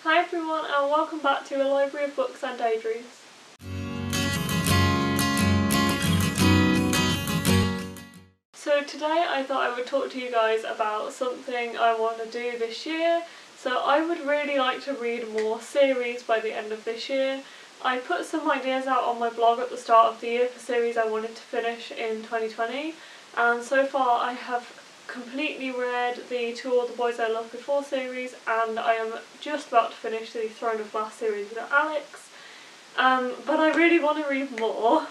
Hi everyone and welcome back to a Library of Books and Daydreams. So today I thought I would talk to you guys about something I want to do this year. So I would really like to read more series by the end of this year. I put some ideas out on my blog at the start of the year for series I wanted to finish in 2020, and so far I have completely read the To All the Boys I Loved Before series, and I am just about to finish the Throne of Glass series with Alex, but I really want to read more.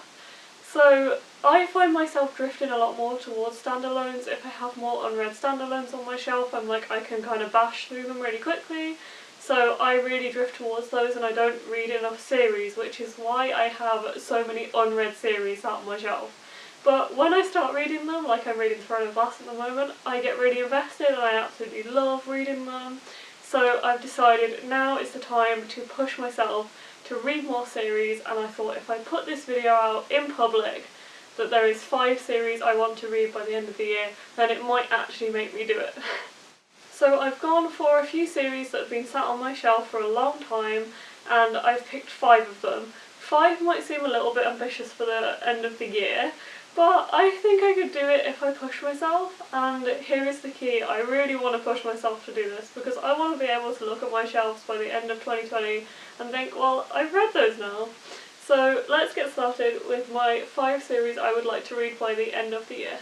So I find myself drifting a lot more towards standalones. If I have more unread standalones on my shelf, I'm like, I can kind of bash through them really quickly. So I really drift towards those and I don't read enough series, which is why I have so many unread series out on my shelf. But when I start reading them, like I'm reading Throne of Glass at the moment, I get really invested and I absolutely love reading them. So I've decided now is the time to push myself to read more series, and I thought if I put this video out in public that there is 5 series I want to read by the end of the year, then it might actually make me do it. So I've gone for a few series that have been sat on my shelf for a long time, and I've picked 5 of them. 5 might seem a little bit ambitious for the end of the year, but I think I could do it if I push myself, and here is the key. I really want to push myself to do this because I want to be able to look at my shelves by the end of 2020 and think, well, I've read those now. So let's get started with my 5 series I would like to read by the end of the year.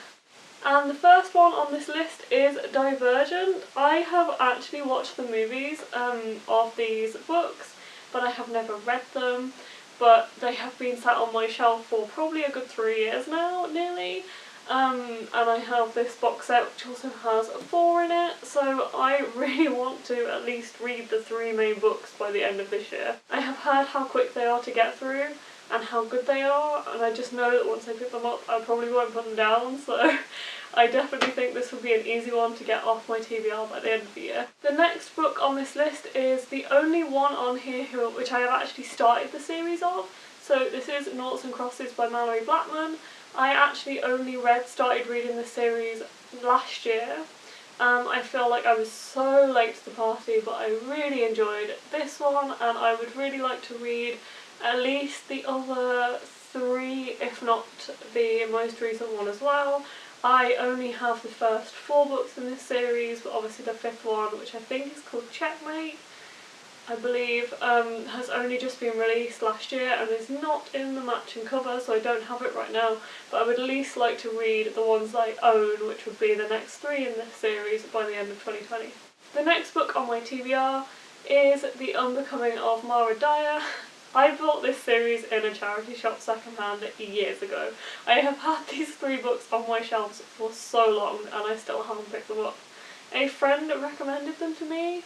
And the first one on this list is Divergent. I have actually watched the movies of these books, but I have never read them. But they have been sat on my shelf for probably a good 3 years now, nearly. And I have this box set which also has 4 in it, so I really want to at least read the 3 main books by the end of this year. I have heard how quick they are to get through and how good they are, and I just know that once I pick them up I probably won't put them down, so I definitely think this will be an easy one to get off my TBR by the end of the year. The next book on this list is the only one on here which I have actually started the series of. So this is Noughts and Crosses by Mallory Blackman. I actually only started reading the series last year. I feel like I was so late to the party, but I really enjoyed this one, and I would really like to read at least the other 3, if not the most recent one as well. I only have the first 4 books in this series, but obviously the 5th one, which I think is called Checkmate, I believe, has only just been released last year and is not in the matching cover, so I don't have it right now, but I would at least like to read the ones I own, which would be the next 3 in this series by the end of 2020. The next book on my TBR is The Unbecoming of Mara Dyer. I bought this series in a charity shop secondhand years ago. I have had these 3 books on my shelves for so long and I still haven't picked them up. A friend recommended them to me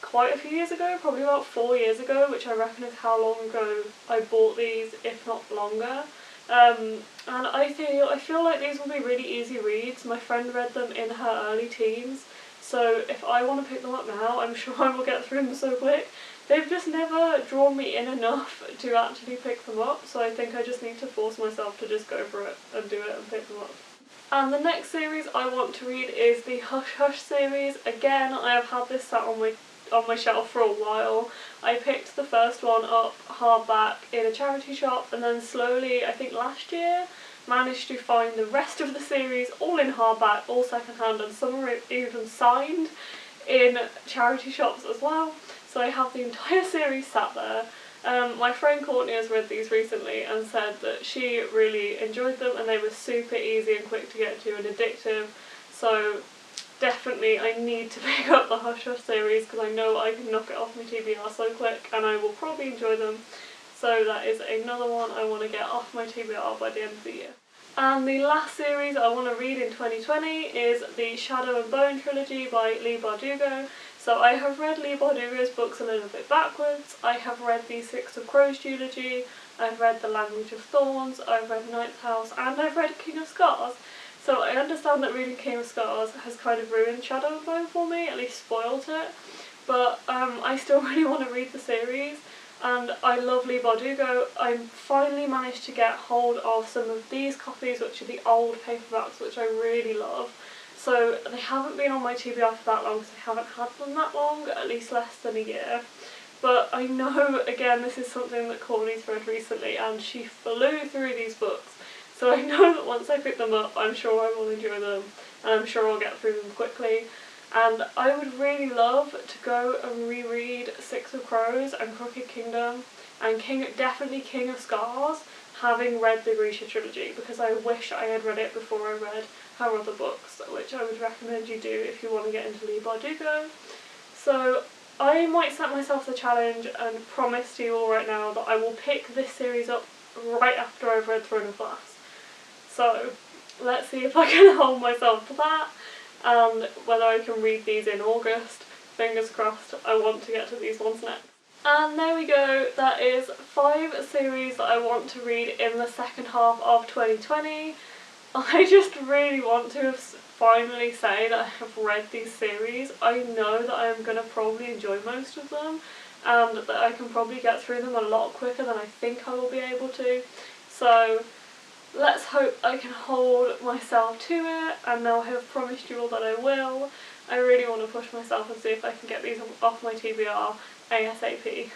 quite a few years ago, probably about 4 years ago, which I reckon is how long ago I bought these, if not longer. And I feel like these will be really easy reads. My friend read them in her early teens, so if I want to pick them up now, I'm sure I will get through them so quick. They've just never drawn me in enough to actually pick them up, so I think I just need to force myself to just go for it and do it and pick them up. And the next series I want to read is the Hush Hush series. Again, I have had this sat on my shelf for a while. I picked the first one up hardback in a charity shop, and then slowly, I think last year, managed to find the rest of the series all in hardback, all secondhand, and some are even signed in charity shops as well. So I have the entire series sat there. My friend Courtney has read these recently and said that she really enjoyed them and they were super easy and quick to get to and addictive. So definitely I need to pick up the Hush Hush series because I know I can knock it off my TBR so quick and I will probably enjoy them. So that is another one I want to get off my TBR by the end of the year. And the last series I want to read in 2020 is the Shadow and Bone trilogy by Leigh Bardugo. So I have read Leigh Bardugo's books a little bit backwards. I have read the Six of Crows trilogy, I've read The Language of Thorns, I've read Ninth House, and I've read King of Scars. So I understand that reading King of Scars has kind of ruined Shadow and Bone for me, at least spoiled it. But I still really want to read the series. And I love Leigh Bardugo. I finally managed to get hold of some of these copies, which are the old paperbacks, which I really love. So they haven't been on my TBR for that long because I haven't had them that long, at least less than a year. But I know, again, this is something that Courtney's read recently and she flew through these books. So I know that once I pick them up, I'm sure I will enjoy them and I'm sure I'll get through them quickly. And I would really love to go and reread Six of Crows and Crooked Kingdom and definitely King of Scars, having read the Grisha trilogy, because I wish I had read it before I read her other books, which I would recommend you do if you want to get into Leigh Bardugo. So I might set myself the challenge and promise to you all right now that I will pick this series up right after I've read Throne of Glass. So let's see if I can hold myself to that and whether I can read these in August. Fingers crossed, I want to get to these ones next. And there we go, that is 5 series that I want to read in the second half of 2020. I just really want to finally say that I have read these series. I know that I am going to probably enjoy most of them and that I can probably get through them a lot quicker than I think I will be able to. So let's hope I can hold myself to it, and now I have promised you all that I will. I really want to push myself and see if I can get these off my TBR ASAP.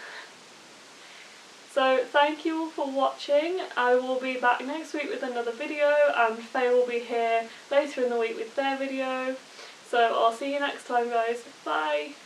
So thank you all for watching. I will be back next week with another video and Faye will be here later in the week with their video. So I'll see you next time guys. Bye!